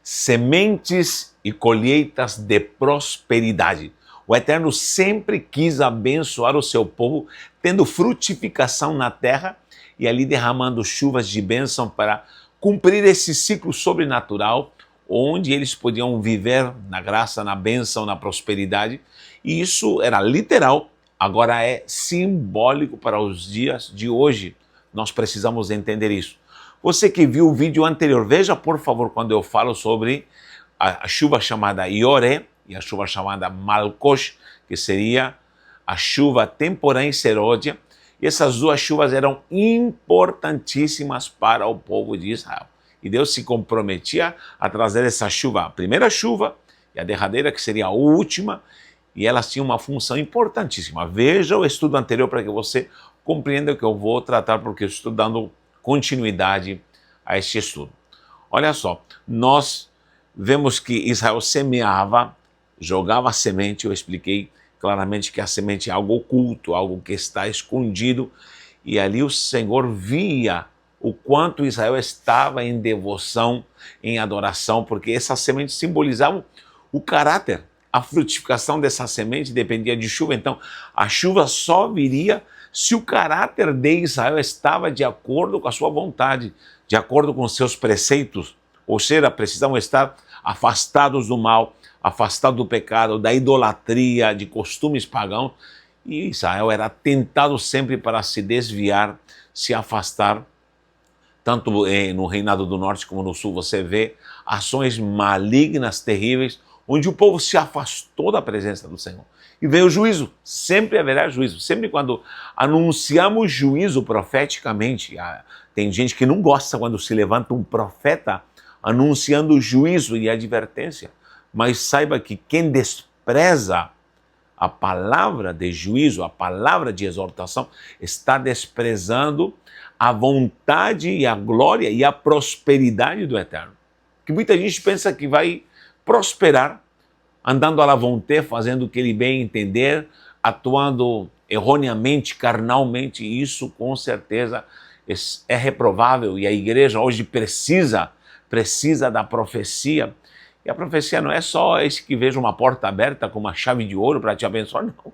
sementes e colheitas de prosperidade. O Eterno sempre quis abençoar o seu povo, tendo frutificação na terra e ali derramando chuvas de bênção para cumprir esse ciclo sobrenatural, onde eles podiam viver na graça, na bênção, na prosperidade. E isso era literal, agora é simbólico para os dias de hoje. Nós precisamos entender isso. Você que viu o vídeo anterior, veja por favor quando eu falo sobre a chuva chamada Ioré e a chuva chamada Malkosh, que seria a chuva temporã e serôdia. E essas duas chuvas eram importantíssimas para o povo de Israel. E Deus se comprometia a trazer essa chuva, a primeira chuva e a derradeira, que seria a última, e elas tinham uma função importantíssima. Veja o estudo anterior para que você compreenda o que eu vou tratar, porque eu estou dando continuidade a este estudo. Olha só, nós vemos que Israel semeava, jogava a semente. Eu expliquei claramente que a semente é algo oculto, algo que está escondido, e ali o Senhor via o quanto Israel estava em devoção, em adoração, porque essas sementes simbolizavam o caráter. A frutificação dessa semente dependia de chuva, então a chuva só viria se o caráter de Israel estava de acordo com a sua vontade, de acordo com os seus preceitos, ou seja, precisavam estar afastados do mal, afastados do pecado, da idolatria, de costumes pagãos, e Israel era tentado sempre para se desviar, se afastar. Tanto no reinado do norte como no sul você vê ações malignas, terríveis, onde o povo se afastou da presença do Senhor. E veio o juízo, sempre haverá juízo. Sempre quando anunciamos juízo profeticamente, tem gente que não gosta quando se levanta um profeta anunciando juízo e advertência. Mas saiba que quem despreza a palavra de juízo, a palavra de exortação, está desprezando a vontade e a glória e a prosperidade do Eterno. Que muita gente pensa que vai prosperar andando à la vontade, fazendo o que ele bem entender, atuando erroneamente, carnalmente. Isso com certeza é reprovável, e a igreja hoje precisa da profecia. E a profecia não é só esse que veja uma porta aberta com uma chave de ouro para te abençoar, não.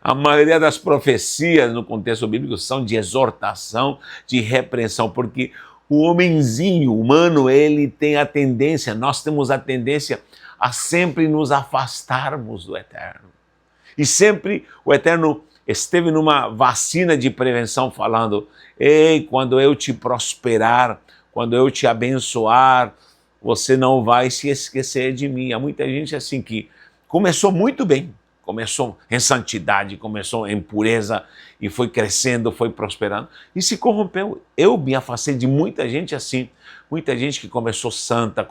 A maioria das profecias no contexto bíblico são de exortação, de repreensão, porque o homenzinho humano, ele tem a tendência, nós temos a tendência a sempre nos afastarmos do Eterno. E sempre o Eterno esteve numa vacina de prevenção falando: ei, quando eu te prosperar, quando eu te abençoar, você não vai se esquecer de mim. Há muita gente assim que começou muito bem, começou em santidade, começou em pureza e foi crescendo, foi prosperando e se corrompeu. Eu me afastei de muita gente assim, muita gente que começou santa,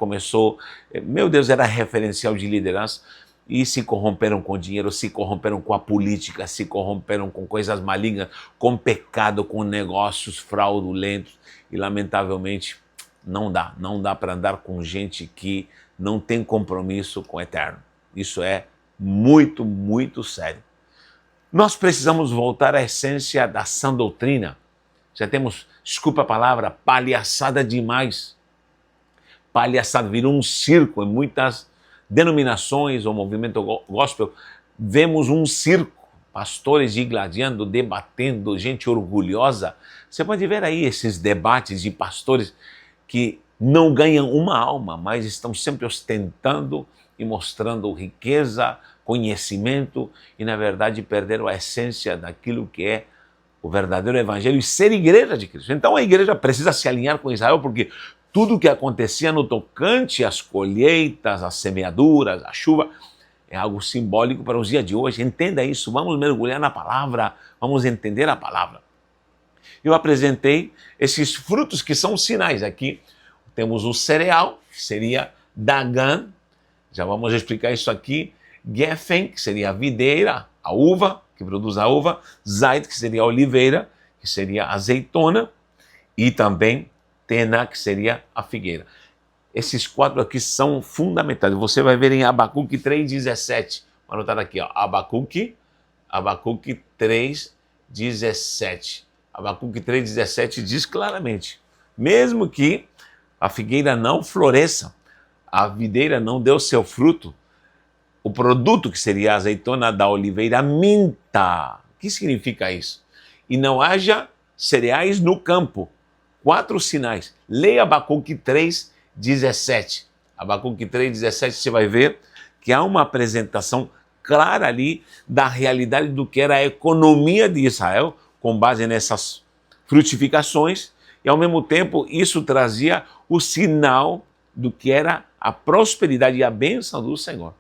meu Deus, era referencial de liderança, e se corromperam com dinheiro, se corromperam com a política, se corromperam com coisas malignas, com pecado, com negócios fraudulentos, e lamentavelmente não dá para andar com gente que não tem compromisso com o Eterno. Isso é muito, muito sério. Nós precisamos voltar à essência da sã doutrina. Já temos, desculpa a palavra, palhaçada demais. Palhaçada, virou um circo. Em muitas denominações ou movimento gospel, vemos um circo. Pastores digladiando, debatendo, gente orgulhosa. Você pode ver aí esses debates de pastores que não ganham uma alma, mas estão sempre ostentando e mostrando riqueza, conhecimento, e na verdade perderam a essência daquilo que é o verdadeiro evangelho e ser igreja de Cristo. Então a igreja precisa se alinhar com Israel, porque tudo o que acontecia no tocante às colheitas, às semeaduras, à chuva, é algo simbólico para os dias de hoje. Entenda isso, vamos mergulhar na palavra, vamos entender a palavra. Eu apresentei esses frutos que são sinais. Aqui temos o cereal, que seria Dagan, já vamos explicar isso aqui. Geffen, que seria a videira, a uva, que produz a uva. Zait, que seria a oliveira, que seria a azeitona. E também Tena, que seria a figueira. Esses quatro aqui são fundamentais. Você vai ver em Abacuque 3,17. Vou anotar aqui, ó. Abacuque 3,17. Abacuque 3,17 diz claramente: mesmo que a figueira não floresça, a videira não deu seu fruto, o produto que seria a azeitona da oliveira minta. O que significa isso? E não haja cereais no campo. 4 sinais. Leia Abacuque 3:17. Abacuque 3:17 você vai ver que há uma apresentação clara ali da realidade do que era a economia de Israel, com base nessas frutificações, e ao mesmo tempo isso trazia o sinal do que era a prosperidade e a bênção do Senhor.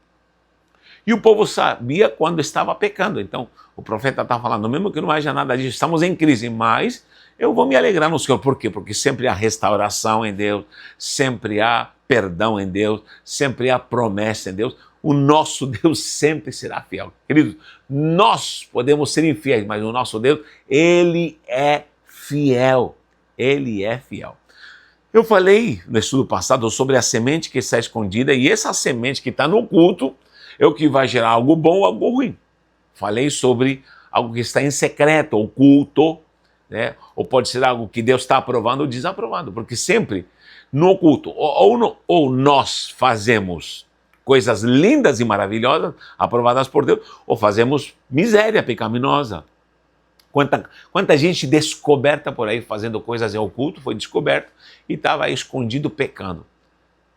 E o povo sabia quando estava pecando. Então, o profeta está falando, mesmo que não haja nada disso, estamos em crise, mas eu vou me alegrar no Senhor. Por quê? Porque sempre há restauração em Deus, sempre há perdão em Deus, sempre há promessa em Deus. O nosso Deus sempre será fiel. Queridos, nós podemos ser infiéis, mas o nosso Deus, Ele é fiel. Ele é fiel. Eu falei no estudo passado sobre a semente que está escondida, e essa semente que está no culto é o que vai gerar algo bom ou algo ruim. Falei sobre algo que está em secreto, oculto, né? Ou pode ser algo que Deus está aprovando ou desaprovando, porque sempre no oculto, ou nós fazemos coisas lindas e maravilhosas, aprovadas por Deus, ou fazemos miséria pecaminosa. Quanta gente descoberta por aí fazendo coisas em oculto, foi descoberto e estava aí escondido pecando.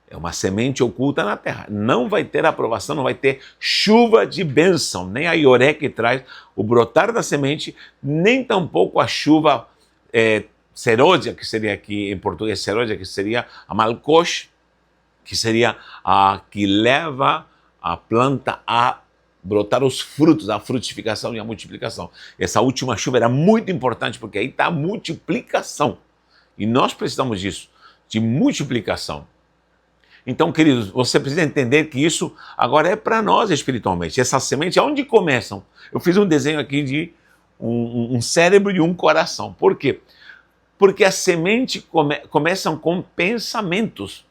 É uma semente oculta na terra. Não vai ter aprovação, não vai ter chuva de bênção, nem a ioré que traz o brotar da semente, nem tampouco a chuva seródia, que seria aqui em português seródia, que seria a malcosh, que seria a que leva a planta a brotar os frutos, a frutificação e a multiplicação. Essa última chuva era muito importante, porque aí está a multiplicação. E nós precisamos disso, de multiplicação. Então, queridos, você precisa entender que isso agora é para nós espiritualmente. Essas sementes, aonde começam? Eu fiz um desenho aqui de um cérebro e um coração. Por quê? Porque as sementes começam com pensamentos.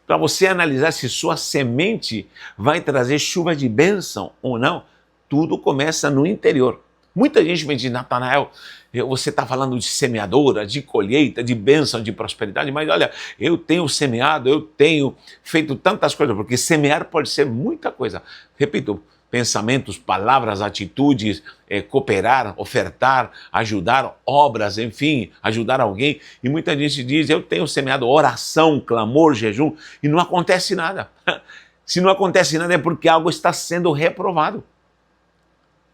Para você analisar se sua semente vai trazer chuva de bênção ou não, tudo começa no interior. Muita gente me diz, Natanael, você está falando de semeadora, de colheita, de bênção, de prosperidade, mas olha, eu tenho semeado, eu tenho feito tantas coisas, porque semear pode ser muita coisa. Repito, pensamentos, palavras, atitudes, cooperar, ofertar, ajudar, obras, enfim, ajudar alguém. E muita gente diz, eu tenho semeado oração, clamor, jejum, e não acontece nada. Se não acontece nada é porque algo está sendo reprovado.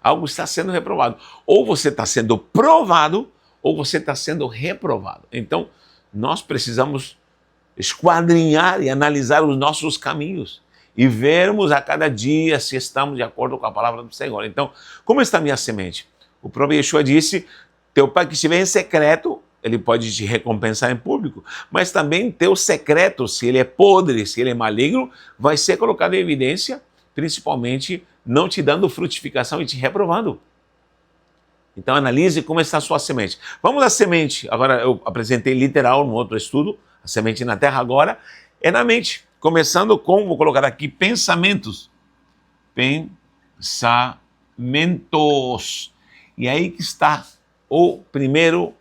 Algo está sendo reprovado. Ou você está sendo provado, ou você está sendo reprovado. Então, nós precisamos esquadrinhar e analisar os nossos caminhos e vermos a cada dia se estamos de acordo com a palavra do Senhor. Então, como está a minha semente? O próprio Yeshua disse, teu pai que estiver em secreto, ele pode te recompensar em público, mas também teu secreto, se ele é podre, se ele é maligno, vai ser colocado em evidência, principalmente não te dando frutificação e te reprovando. Então analise como está a sua semente. Vamos à semente. Agora eu apresentei literal no outro estudo, a semente na terra agora é na mente. Começando com, vou colocar aqui, pensamentos. Pensamentos. E aí que está o primeiro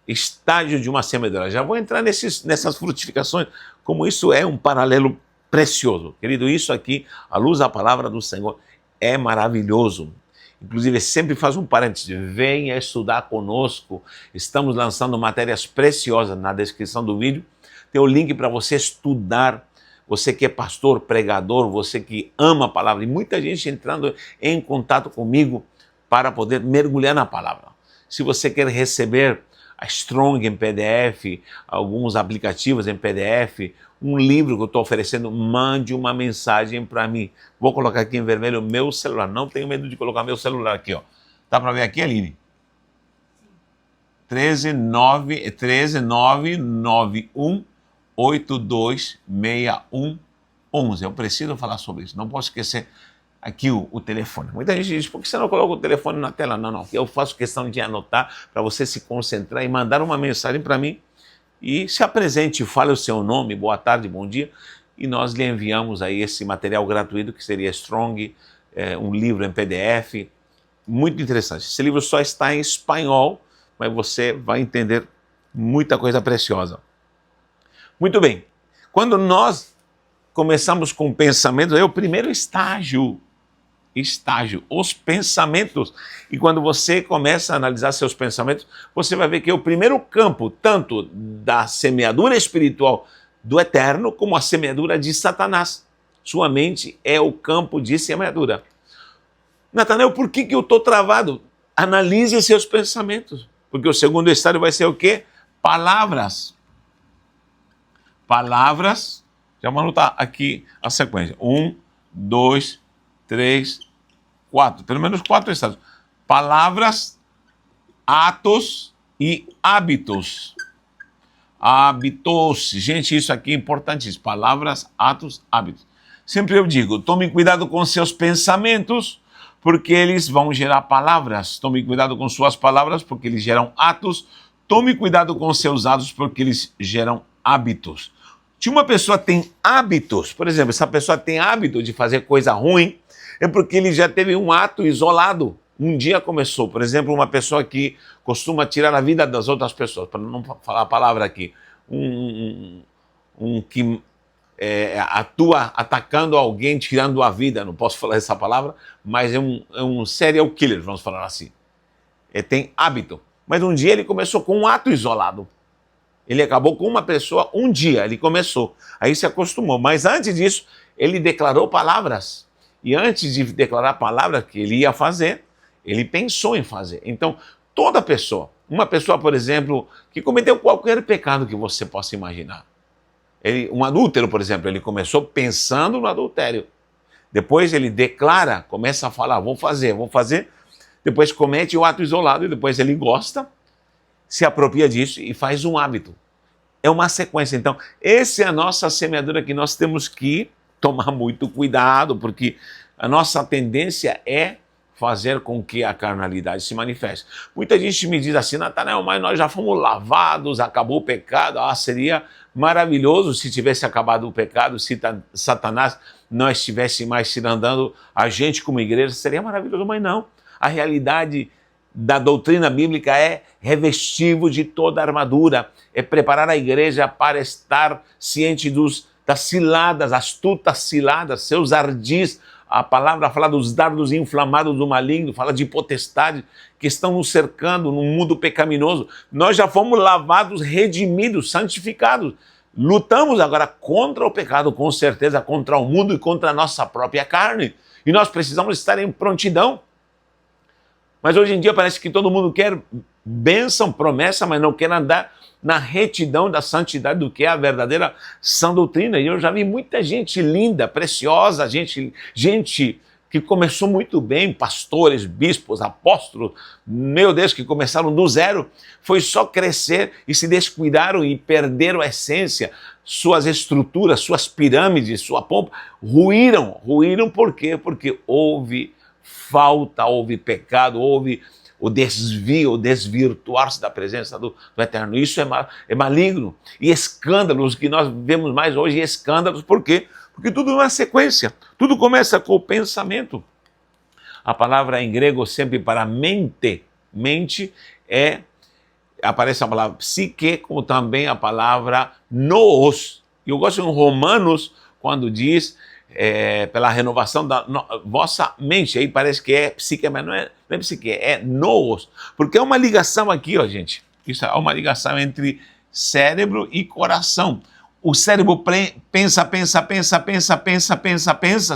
estágio de uma semeadura. Já vou entrar nessas frutificações, como isso é um paralelo precioso. Querido, isso aqui, à luz da palavra do Senhor, é maravilhoso. Inclusive, sempre faz um parênteses, venha estudar conosco. Estamos lançando matérias preciosas na descrição do vídeo. Tem o link para você estudar. Você que é pastor, pregador, você que ama a palavra. E muita gente entrando em contato comigo para poder mergulhar na palavra. Se você quer receber a Strong em PDF, alguns aplicativos em PDF, um livro que eu estou oferecendo, mande uma mensagem para mim. Vou colocar aqui em vermelho o meu celular. Não tenho medo de colocar meu celular aqui, ó. Dá para ver aqui, Aline? 13991826111. Eu preciso falar sobre isso. Não posso esquecer aqui o telefone. Muita gente diz, por que você não coloca o telefone na tela? Não, não. Eu faço questão de anotar para você se concentrar e mandar uma mensagem para mim. E se apresente, fale o seu nome, boa tarde, bom dia, e nós lhe enviamos aí esse material gratuito que seria Strong, um livro em PDF, muito interessante. Esse livro só está em espanhol, mas você vai entender muita coisa preciosa. Muito bem, quando nós começamos com pensamentos, é o primeiro estágio, os pensamentos. E quando você começa a analisar seus pensamentos, você vai ver que é o primeiro campo, tanto da semeadura espiritual do eterno, como a semeadura de Satanás. Sua mente é o campo de semeadura. Natanael, por que eu estou travado? Analise seus pensamentos. Porque o segundo estágio vai ser o quê? Palavras. Palavras. Já vamos anotar aqui a sequência. 1, 2, 3, 4. Pelo menos 4 estágios. Palavras, atos e hábitos. Hábitos. Gente, isso aqui é importantíssimo. Palavras, atos, hábitos. Sempre eu digo, tome cuidado com seus pensamentos, porque eles vão gerar palavras. Tome cuidado com suas palavras, porque eles geram atos. Tome cuidado com seus atos, porque eles geram hábitos. Se uma pessoa tem hábitos, por exemplo, essa pessoa tem hábito de fazer coisa ruim, é porque ele já teve um ato isolado. Um dia começou, por exemplo, uma pessoa que costuma tirar a vida das outras pessoas, para não falar a palavra aqui, que atua atacando alguém, tirando a vida, não posso falar essa palavra, mas é um serial killer, vamos falar assim. Tem hábito. Mas um dia ele começou com um ato isolado. Ele acabou com uma pessoa, um dia ele começou, aí se acostumou. Mas antes disso, ele declarou palavras. E antes de declarar palavras que ele ia fazer, ele pensou em fazer. Então, toda pessoa, uma pessoa, por exemplo, que cometeu qualquer pecado que você possa imaginar. Um adúltero, por exemplo, ele começou pensando no adultério. Depois ele declara, começa a falar, vou fazer. Depois comete o ato isolado e depois ele gosta, se apropria disso e faz um hábito. É uma sequência. Então, essa é a nossa semeadura que nós temos que tomar muito cuidado, porque a nossa tendência é fazer com que a carnalidade se manifeste. Muita gente me diz assim, Natanael, mas nós já fomos lavados, acabou o pecado. Seria maravilhoso se tivesse acabado o pecado, se Satanás não estivesse mais cirandando a gente como igreja, seria maravilhoso, mas não. A realidade da doutrina bíblica é revesti-vos de toda a armadura, é preparar a igreja para estar ciente das ciladas, astutas ciladas, seus ardis. A palavra fala dos dardos inflamados do maligno, fala de potestade que estão nos cercando num mundo pecaminoso. Nós já fomos lavados, redimidos, santificados. Lutamos agora contra o pecado, com certeza, contra o mundo e contra a nossa própria carne. E nós precisamos estar em prontidão. Mas hoje em dia parece que todo mundo quer bênção, promessa, mas não quer andar na retidão da santidade do que é a verdadeira sã doutrina. E eu já vi muita gente linda, preciosa, gente que começou muito bem, pastores, bispos, apóstolos, meu Deus, que começaram do zero, foi só crescer e se descuidaram e perderam a essência, suas estruturas, suas pirâmides, sua pompa, ruíram por quê? Porque houve falta, houve pecado, houve o desvio, o desvirtuar-se da presença do Eterno. Isso é maligno. E escândalos, que nós vemos mais hoje, escândalos, por quê? Porque tudo é uma sequência, tudo começa com o pensamento. A palavra em grego sempre para mente aparece a palavra psique, como também a palavra nous. E eu gosto em Romanos, quando diz pela renovação da vossa mente, aí parece que é psique, mas não é psique, é nous, porque é uma ligação aqui, ó, gente, isso é uma ligação entre cérebro e coração. O cérebro pensa,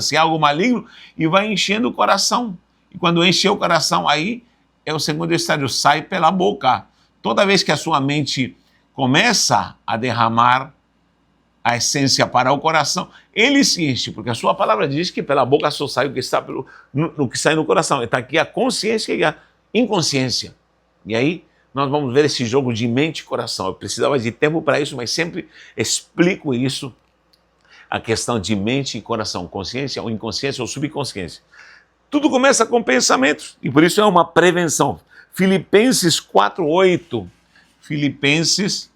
se é algo maligno, e vai enchendo o coração, e quando encher o coração, aí é o segundo estágio, sai pela boca. Toda vez que a sua mente começa a derramar a essência para o coração, ele se enche, porque a sua palavra diz que pela boca só sai o que está no que sai no coração. Está aqui a consciência e a inconsciência. E aí nós vamos ver esse jogo de mente e coração. Eu precisava de tempo para isso, mas sempre explico isso, a questão de mente e coração, consciência ou inconsciência ou subconsciência. Tudo começa com pensamentos, e por isso é uma prevenção. Filipenses 4:8. Filipenses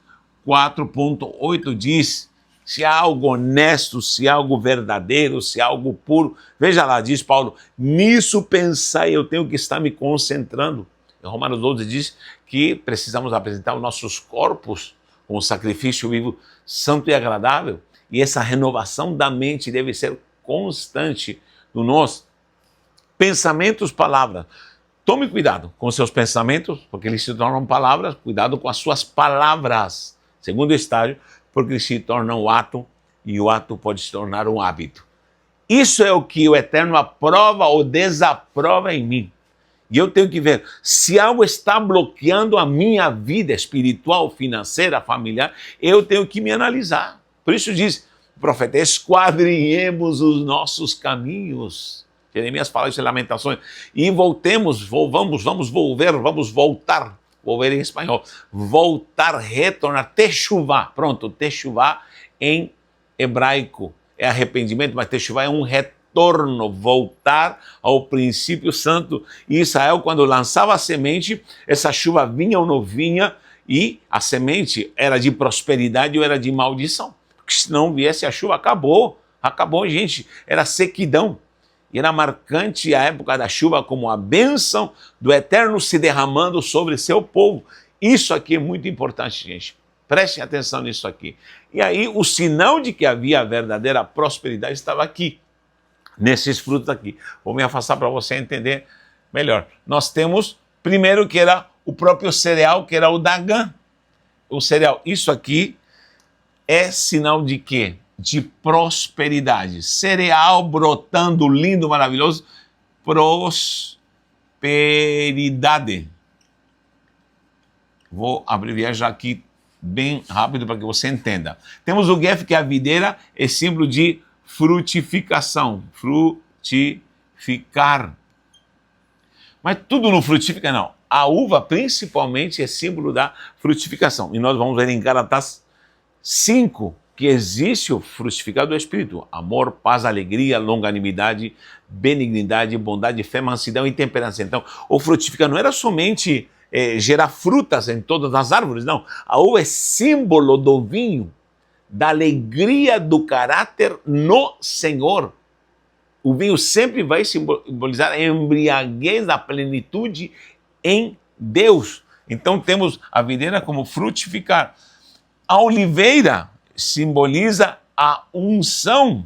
4:8 diz: se há algo honesto, se há algo verdadeiro, se há algo puro, veja lá, diz Paulo, nisso pensai, eu tenho que estar me concentrando. Em Romanos 12 diz que precisamos apresentar os nossos corpos como sacrifício vivo, santo e agradável. E essa renovação da mente deve ser constante no nosso pensamentos, palavras. Tome cuidado com seus pensamentos, porque eles se tornam palavras. Cuidado com as suas palavras. Segundo estágio, porque eles se tornam um ato, e o ato pode se tornar um hábito. Isso é o que o Eterno aprova ou desaprova em mim. E eu tenho que ver se algo está bloqueando a minha vida espiritual, financeira, familiar. Eu tenho que me analisar. Por isso diz o profeta: esquadrinhemos os nossos caminhos. Jeremias fala isso em Lamentações. E vamos voltar. Volver em espanhol. Voltar, retornar. Techuvá. Pronto, techuvá em hebraico é arrependimento, mas techuvá é um retorno, voltar ao princípio santo. E Israel, quando lançava a semente, essa chuva vinha ou não vinha, e a semente era de prosperidade ou era de maldição. Porque se não viesse a chuva, acabou, gente, era sequidão. E era marcante a época da chuva como a bênção do Eterno se derramando sobre seu povo. Isso aqui é muito importante, gente. Prestem atenção nisso aqui. E aí o sinal de que havia a verdadeira prosperidade estava aqui, nesses frutos aqui. Vou me afastar para você entender melhor. Nós temos, primeiro, que era o próprio cereal, que era o Dagan. O cereal, isso aqui é sinal de quê? De prosperidade. Cereal brotando, lindo, maravilhoso. Prosperidade. Vou abreviar já aqui bem rápido para que você entenda. Temos o Gef, que é a videira, é símbolo de frutificação. Frutificar. Mas tudo não frutifica, não. A uva, principalmente, é símbolo da frutificação. E nós vamos ver em Gálatas 5 que existe o frutificado do Espírito: amor, paz, alegria, longanimidade, benignidade, bondade, fé, mansidão e temperança. Então, o frutificar não era somente gerar frutas em todas as árvores, não. A uva é símbolo do vinho, da alegria do caráter no Senhor. O vinho sempre vai simbolizar a embriaguez da plenitude em Deus. Então temos a videira como frutificar. A oliveira simboliza a unção.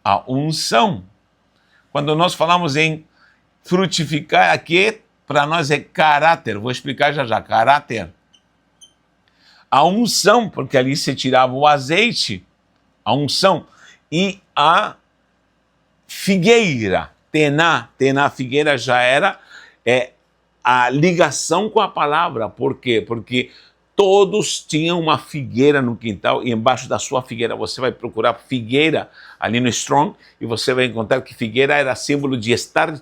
A unção. Quando nós falamos em frutificar, aqui para nós é caráter. Vou explicar já já. Caráter. A unção, porque ali se tirava o azeite, a unção. E a figueira, tená, figueira já era a ligação com a palavra. Por quê? Porque todos tinham uma figueira no quintal, e embaixo da sua figueira você vai procurar figueira ali no Strong, e você vai encontrar que figueira era símbolo de estar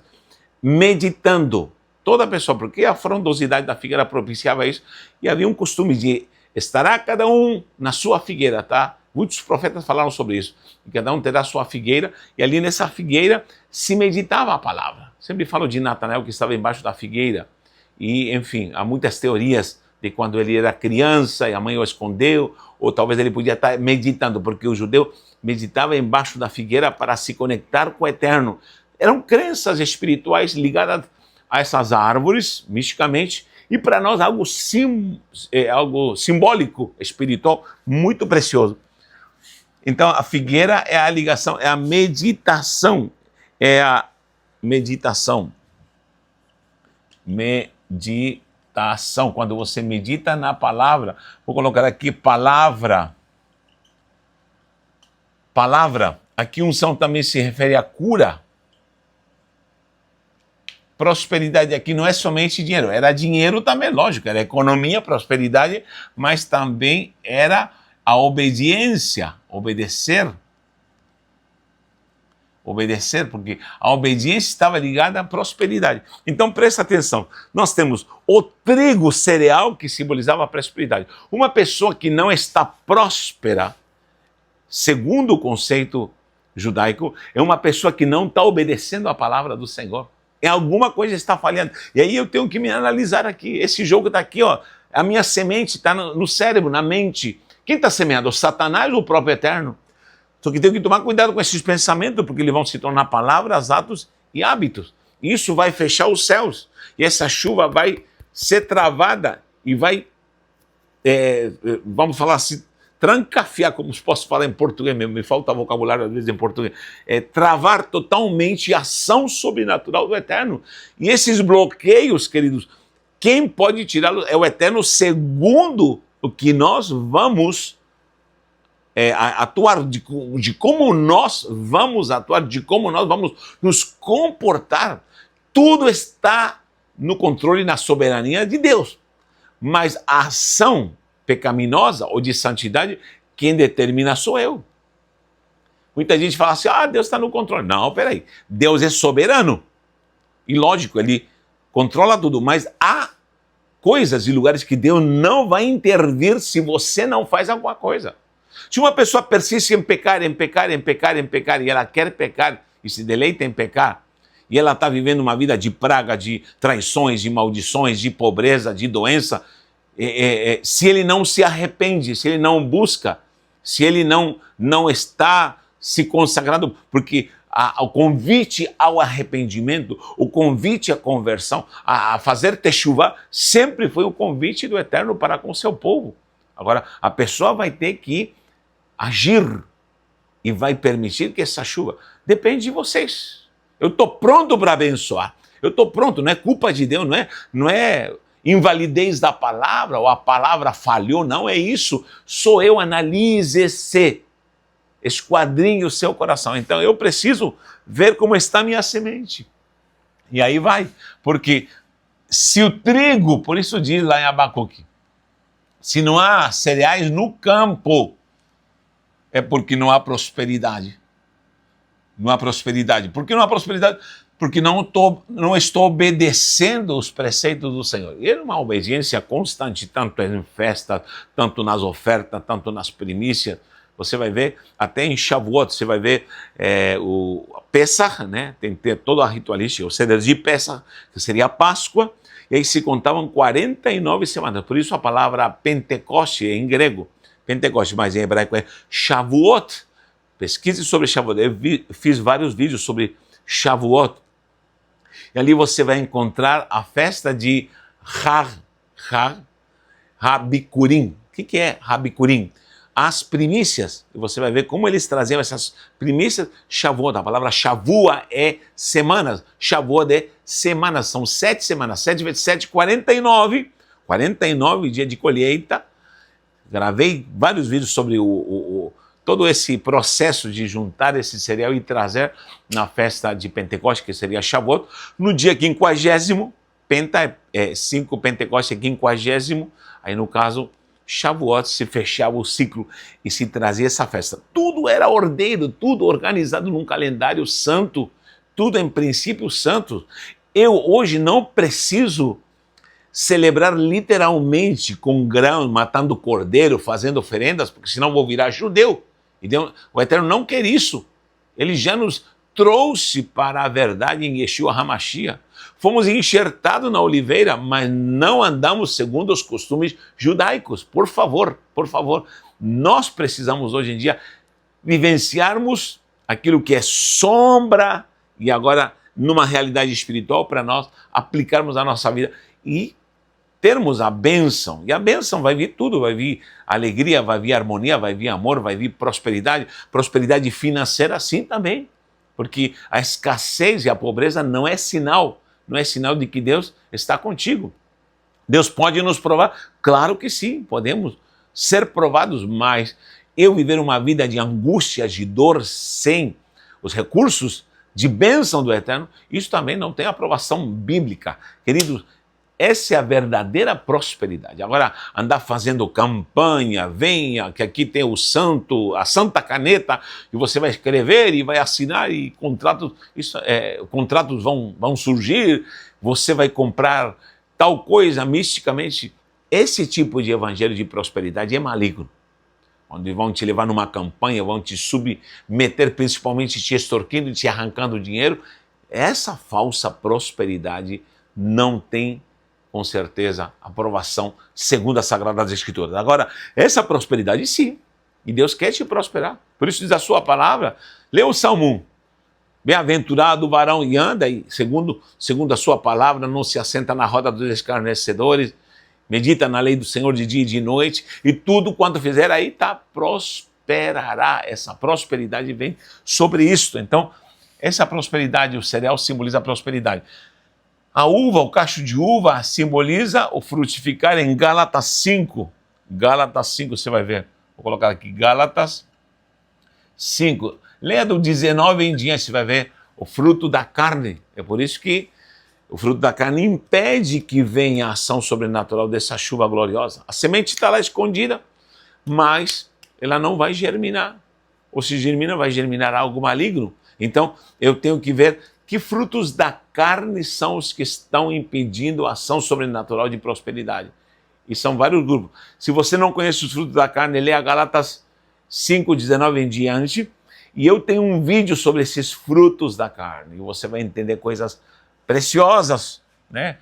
meditando. Toda pessoa, porque a frondosidade da figueira propiciava isso, e havia um costume de estará cada um na sua figueira, tá? Muitos profetas falaram sobre isso. E cada um terá a sua figueira, e ali nessa figueira se meditava a palavra. Sempre falo de Natanael, que estava embaixo da figueira, e enfim, há muitas teorias de quando ele era criança e a mãe o escondeu, ou talvez ele podia estar meditando, porque o judeu meditava embaixo da figueira para se conectar com o Eterno. Eram crenças espirituais ligadas a essas árvores, misticamente, e para nós algo simbólico, espiritual, muito precioso. Então a figueira é a ligação, é a meditação, quando você medita na palavra. Vou colocar aqui palavra, aqui unção também se refere à cura. Prosperidade aqui não é somente dinheiro, era dinheiro também, lógico, era economia, prosperidade, mas também era a obediência, obedecer, porque a obediência estava ligada à prosperidade. Então presta atenção, nós temos o trigo cereal, que simbolizava a prosperidade. Uma pessoa que não está próspera, segundo o conceito judaico, é uma pessoa que não está obedecendo a palavra do Senhor. Alguma coisa está falhando. E aí eu tenho que me analisar aqui. Esse jogo está aqui, ó. A minha semente está no cérebro, na mente. Quem está semeando? O Satanás ou o próprio Eterno? Só que tenho que tomar cuidado com esses pensamentos, porque eles vão se tornar palavras, atos e hábitos. Isso vai fechar os céus. E essa chuva vai ser travada e vai, vamos falar assim, trancafiar, como posso falar em português mesmo, me falta vocabulário às vezes em português, é travar totalmente a ação sobrenatural do Eterno. E esses bloqueios, queridos, quem pode tirá-los é o Eterno, segundo o que nós vamos atuar, de como nós vamos atuar, de como nós vamos nos comportar. Tudo está no controle e na soberania de Deus. Mas a ação pecaminosa ou de santidade, quem determina sou eu. Muita gente fala assim, Deus está no controle. Não, peraí, Deus é soberano. E lógico, ele controla tudo, mas há coisas e lugares que Deus não vai intervir se você não faz alguma coisa. Se uma pessoa persiste em pecar, e ela quer pecar e se deleita em pecar, e ela está vivendo uma vida de praga, de traições, de maldições, de pobreza, de doença, se ele não se arrepende, se ele não busca, se ele não está se consagrando, porque o convite ao arrependimento, o convite à conversão, a fazer techuvá, sempre foi o convite do Eterno para com seu povo. Agora, a pessoa vai ter que agir e vai permitir que essa chuva, depende de vocês. Eu estou pronto para abençoar, eu estou pronto, não é culpa de Deus, não é invalidez da palavra, ou a palavra falhou, não é isso. Sou eu, analise-se, esquadrinhe o seu coração. Então eu preciso ver como está a minha semente. E aí vai, porque se o trigo, por isso diz lá em Abacuque, se não há cereais no campo, é porque não há prosperidade. Não há prosperidade. Por que não há prosperidade? Porque não estou obedecendo os preceitos do Senhor. E é uma obediência constante, tanto em festas, tanto nas ofertas, tanto nas primícias. Você vai ver, até em Shavuot, você vai ver o Pesach, né? Tem que ter toda a ritualística, o Seder de Pesach, que seria a Páscoa, e aí se contavam 49 semanas. Por isso a palavra Pentecoste em grego, Pentecoste, mas em hebraico é Shavuot. Pesquise sobre Shavuot. Eu fiz vários vídeos sobre Shavuot. E ali você vai encontrar a festa de Habikurim. O que é Habikurim? As primícias. E você vai ver como eles traziam essas primícias. Shavuot, a palavra Shavua é semanas. Shavuot é semanas. São 7 semanas. 7 vezes 7, 49. 49 dias de colheita. Gravei vários vídeos sobre todo esse processo de juntar esse cereal e trazer na festa de Pentecoste, que seria Shavuot, no dia 50º, Penta é 5, Pentecoste é 50º, aí no caso, Shavuot se fechava o ciclo e se trazia essa festa. Tudo era ordeiro, tudo organizado num calendário santo, tudo em princípio santo. Eu hoje não preciso celebrar literalmente com grão, matando cordeiro, fazendo oferendas, porque senão vou virar judeu. E Deus, o Eterno não quer isso. Ele já nos trouxe para a verdade em Yeshua HaMashiach. Fomos enxertados na oliveira, mas não andamos segundo os costumes judaicos. Por favor, nós precisamos hoje em dia vivenciarmos aquilo que é sombra e agora numa realidade espiritual para nós aplicarmos a nossa vida e termos a bênção. E a bênção vai vir tudo, vai vir alegria, vai vir harmonia, vai vir amor, vai vir prosperidade, prosperidade financeira assim também. Porque a escassez e a pobreza não é sinal de que Deus está contigo. Deus pode nos provar? Claro que sim, podemos ser provados, mas eu viver uma vida de angústia, de dor, sem os recursos de bênção do Eterno, isso também não tem aprovação bíblica. Queridos, essa é a verdadeira prosperidade. Agora, andar fazendo campanha, venha, que aqui tem a santa caneta, e você vai escrever e vai assinar, e contratos vão surgir, você vai comprar tal coisa misticamente. Esse tipo de evangelho de prosperidade é maligno, onde vão te levar numa campanha, vão te submeter, principalmente te extorquindo, te arrancando dinheiro. Essa falsa prosperidade não tem, com certeza, aprovação segundo as Sagradas Escrituras. Agora, essa prosperidade sim, e Deus quer te prosperar. Por isso diz a sua palavra, lê o Salmo 1. Bem-aventurado o varão e anda, e segundo a sua palavra, não se assenta na roda dos escarnecedores, medita na lei do Senhor de dia e de noite, e tudo quanto fizer aí prosperará. Essa prosperidade vem sobre isto. Então, essa prosperidade, o cereal simboliza a prosperidade. A uva, o cacho de uva, simboliza o frutificar em Gálatas 5. Gálatas 5, você vai ver. Vou colocar aqui, Gálatas 5. Leia do 19 em diante, você vai ver o fruto da carne. É por isso que o fruto da carne impede que venha a ação sobrenatural dessa chuva gloriosa. A semente está lá escondida, mas ela não vai germinar. Ou se germina, vai germinar algo maligno. Então, eu tenho que ver que frutos da carne são os que estão impedindo a ação sobrenatural de prosperidade. E são vários grupos. Se você não conhece os frutos da carne, leia Gálatas 5, 19 em diante. E eu tenho um vídeo sobre esses frutos da carne. E você vai entender coisas preciosas, né?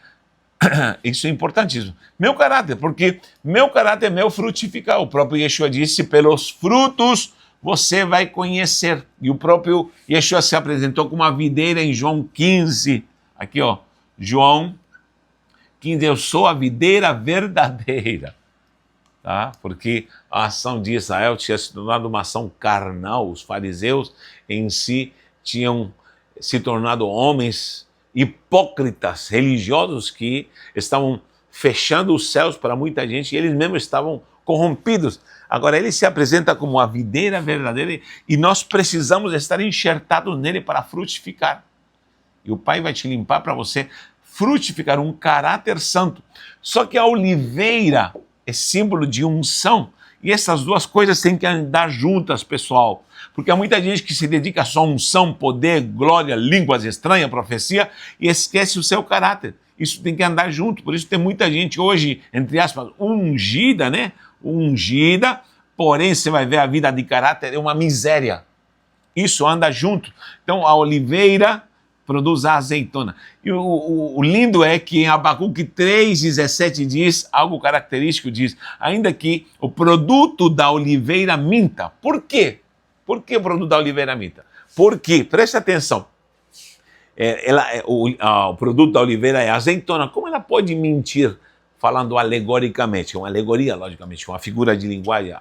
Isso é importantíssimo. Meu caráter, porque meu caráter é meu frutificar. O próprio Yeshua disse, pelos frutos você vai conhecer. E o próprio Yeshua se apresentou como uma videira em João 15. Aqui, ó, João 15, eu sou a videira verdadeira. Tá? Porque a ação de Israel tinha se tornado uma ação carnal. Os fariseus em si tinham se tornado homens hipócritas, religiosos, que estavam fechando os céus para muita gente e eles mesmos estavam corrompidos. Agora ele se apresenta como a videira verdadeira e nós precisamos estar enxertados nele para frutificar. E o Pai vai te limpar para você frutificar um caráter santo. Só que a oliveira é símbolo de unção. E essas duas coisas têm que andar juntas, pessoal. Porque há muita gente que se dedica só a unção, poder, glória, línguas estranhas, profecia, e esquece o seu caráter. Isso tem que andar junto. Por isso tem muita gente hoje, entre aspas, ungida, né? Ungida, porém você vai ver a vida de caráter é uma miséria. Isso anda junto. Então a oliveira produz a azeitona. E o lindo é que em Abacuque 3,17 diz, algo característico diz, ainda que o produto da oliveira minta. Por quê? Por que o produto da oliveira minta? Porque, preste atenção, o produto da oliveira é azeitona. Como ela pode mentir falando alegoricamente? Uma alegoria, logicamente, uma figura de linguagem.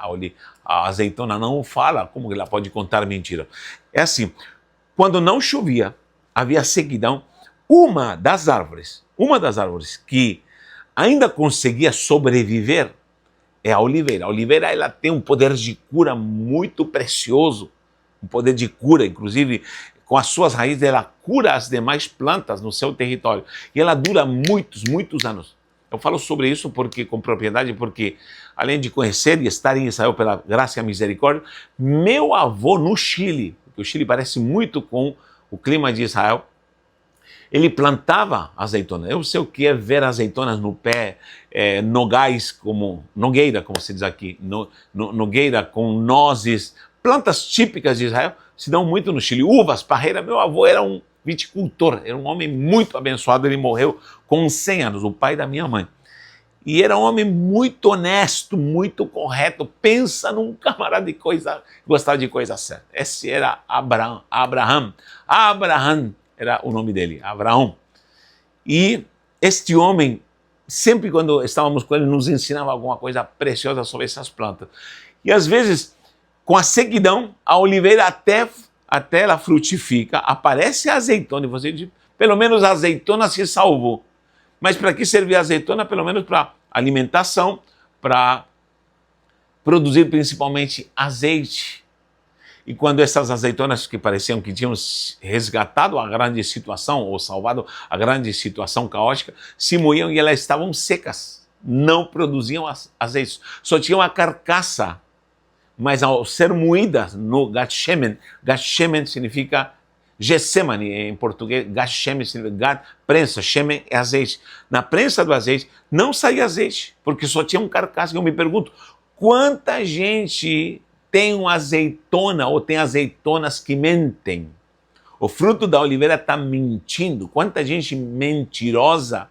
A azeitona não fala, como ela pode contar mentira? É assim, quando não chovia, havia sequidão, uma das árvores que ainda conseguia sobreviver é a oliveira. A oliveira ela tem um poder de cura muito precioso, um poder de cura, inclusive com as suas raízes ela cura as demais plantas no seu território e ela dura muitos, muitos anos. Eu falo sobre isso com propriedade, porque além de conhecer e estar em Israel pela graça e a misericórdia, meu avô no Chile, porque o Chile parece muito com o clima de Israel, ele plantava azeitona. Eu sei o que é ver azeitonas no pé, nogais, nogueira, como se diz aqui, nogueira com nozes, plantas típicas de Israel, se dão muito no Chile. Uvas, parreira, meu avô era um viticultor, era um homem muito abençoado, ele morreu com 100 anos, o pai da minha mãe. E era um homem muito honesto, muito correto, pensa num camarada de gostava de coisa certa. Esse era Abraham era o nome dele, Abraão. E este homem, sempre quando estávamos com ele, nos ensinava alguma coisa preciosa sobre essas plantas. E às vezes, com a sequidão, a oliveira até ela frutifica, aparece a azeitona, e você diz, pelo menos a azeitona se salvou. Mas para que servir a azeitona? Pelo menos para alimentação, para produzir principalmente azeite. E quando essas azeitonas que pareciam que tinham resgatado a grande situação, ou salvado a grande situação caótica, se moíam e elas estavam secas, não produziam azeite, só tinham a carcaça. Mas ao ser moídas no gat shemen significa Gessemane, em português, gat shemen significa gat, prensa, shemen é azeite. Na prensa do azeite não saía azeite, porque só tinha um carcaça. Eu me pergunto, quanta gente tem uma azeitona ou tem azeitonas que mentem? O fruto da oliveira está mentindo. Quanta gente mentirosa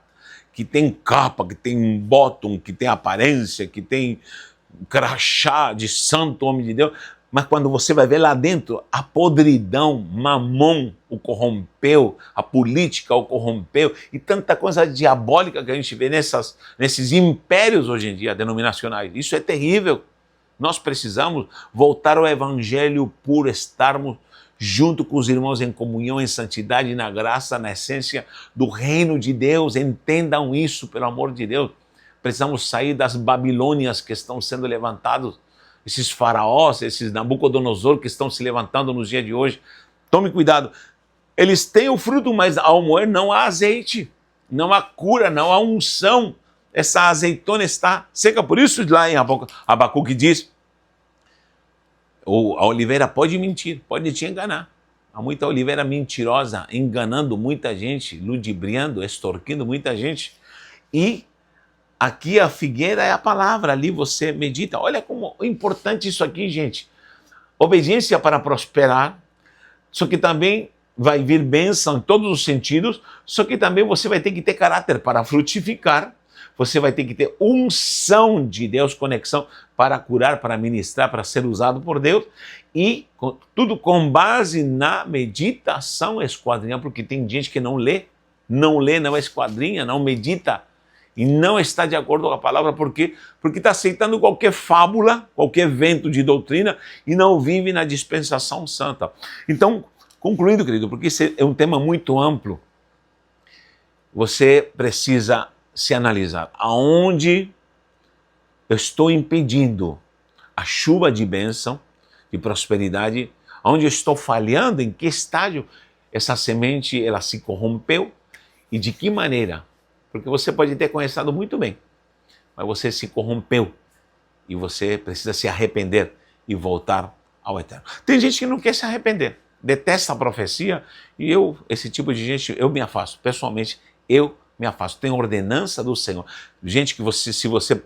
que tem capa, que tem bottom, que tem aparência, que tem crachá de santo homem de Deus, Mas quando você vai ver lá dentro, a podridão, Mamon o corrompeu, a política o corrompeu, e tanta coisa diabólica que a gente vê nesses impérios hoje em dia, denominacionais. Isso é terrível. Nós precisamos voltar ao evangelho puro, estarmos junto com os irmãos em comunhão, em santidade, na graça, na essência do reino de Deus. Entendam isso, pelo amor de Deus. Precisamos sair das Babilônias que estão sendo levantados, esses faraós, esses Nabucodonosor que estão se levantando nos dias de hoje. Tome cuidado. Eles têm o fruto, mas ao moer não há azeite, não há cura, não há unção. Essa azeitona está seca. Por isso lá em Abacuque diz, a oliveira pode mentir, pode te enganar. Há muita oliveira mentirosa, enganando muita gente, ludibriando, extorquindo muita gente. E aqui a figueira é a palavra, ali você medita. Olha como é importante isso aqui, gente. Obediência para prosperar, só que também vai vir bênção em todos os sentidos, só que também você vai ter que ter caráter para frutificar, você vai ter que ter unção de Deus, conexão para curar, para ministrar, para ser usado por Deus, e tudo com base na meditação esquadrinha, porque tem gente que não lê, não esquadrinha, não medita, e não está de acordo com a palavra, porque está aceitando qualquer fábula, qualquer vento de doutrina, e não vive na dispensação santa. Então, concluindo, querido, porque esse é um tema muito amplo, você precisa se analisar. Aonde eu estou impedindo a chuva de bênção, de prosperidade, aonde eu estou falhando, em que estágio essa semente ela se corrompeu e de que maneira? Porque você pode ter conhecido muito bem, mas você se corrompeu e você precisa se arrepender e voltar ao Eterno. Tem gente que não quer se arrepender, detesta a profecia, e esse tipo de gente, eu me afasto. Pessoalmente, eu me afasto. Tem ordenança do Senhor. Gente que se você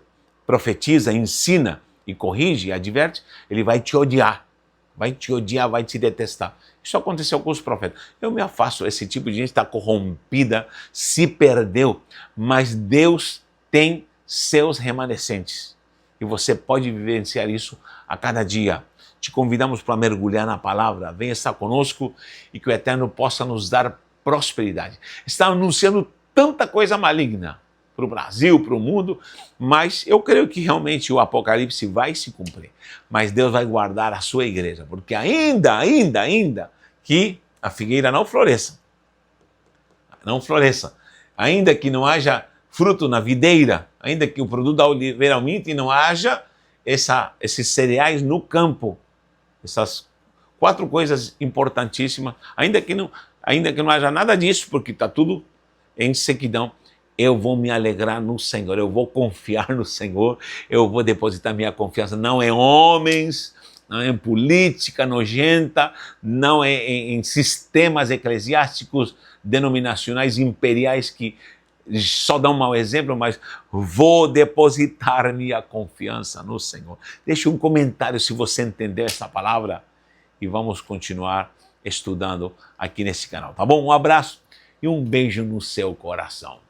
profetiza, ensina e corrige, adverte, ele vai te odiar, vai te detestar. Isso aconteceu com os profetas. Eu me afasto. Esse tipo de gente está corrompida, se perdeu, mas Deus tem seus remanescentes e você pode vivenciar isso a cada dia. Te convidamos para mergulhar na palavra. Venha estar conosco e que o Eterno possa nos dar prosperidade. Está anunciando tanta coisa maligna para o Brasil, para o mundo, mas eu creio que realmente o Apocalipse vai se cumprir. Mas Deus vai guardar a sua igreja, porque ainda que a figueira não floresça, ainda que não haja fruto na videira, ainda que o produto da oliveira aumente e não haja esses cereais no campo, essas 4 coisas importantíssimas, ainda que não haja nada disso, porque está tudo em sequidão, eu vou me alegrar no Senhor, eu vou confiar no Senhor, eu vou depositar minha confiança, não em homens, não em política nojenta, não em sistemas eclesiásticos, denominacionais, imperiais, que só dão um mau exemplo, mas vou depositar minha confiança no Senhor. Deixe um comentário se você entendeu essa palavra e vamos continuar estudando aqui nesse canal, tá bom? Um abraço e um beijo no seu coração.